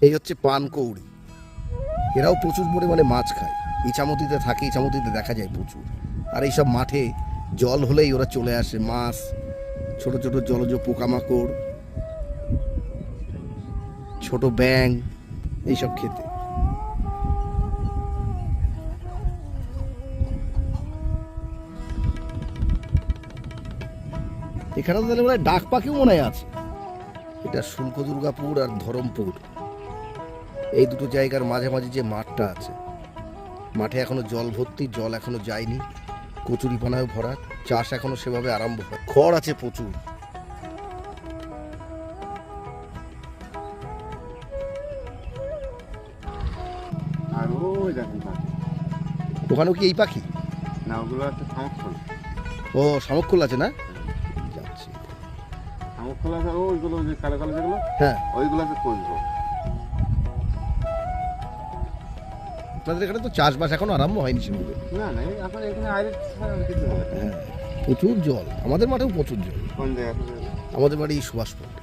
এই হচ্ছে পানকৌড়ি, এরাও প্রচুর পরিমাণে মাছ খায়, ইছামতিতে থাকে, ইছামতিতে দেখা যায় প্রচুর। আর এইসব মাঠে জল হলেই ওরা চলে আসে, মাছ, ছোট ছোট জলজ পোকামাকড়, ছোট ব্যাঙ, এইসব খেতে। এখানে তো তাহলে মনে হয় ডাক পাখিও মনে হয় আছে। এটা শুল্ক দুর্গাপুর আর ধরমপুর, এই দুটো জায়গার মাঝামাঝি যে মাঠটা আছে, মাঠে এখনো জল ভর্তি, জল এখনো যায়নি, কচুরিপানায় ভরা, চাষ এখনো সেভাবে আরম্ভ হয়, খড় আছে প্রচুর। আর ওই দেখেন পাখি। ওখানেও কি এই পাখি? না, ওগুলো আছে শামুকখোলা। ও শামুকখোল আছে না? যাচ্ছি। শামুকখোলা আছে, ওইগুলো যে কালো কালো যেগুলো, হ্যাঁ, ওইগুলো আছে কচবো। আপনাদের এখানে তো চাষবাস এখনো আরম্ভ হয়নি সেভাবে। না না, এখন এখানে আইলে কিছু হবে না। হ্যাঁ, প্রচুর জল, আমাদের মাঠেও প্রচুর জল। কোন জায়গা থেকে? আমাদের বাড়ি সুভাষপল্লী।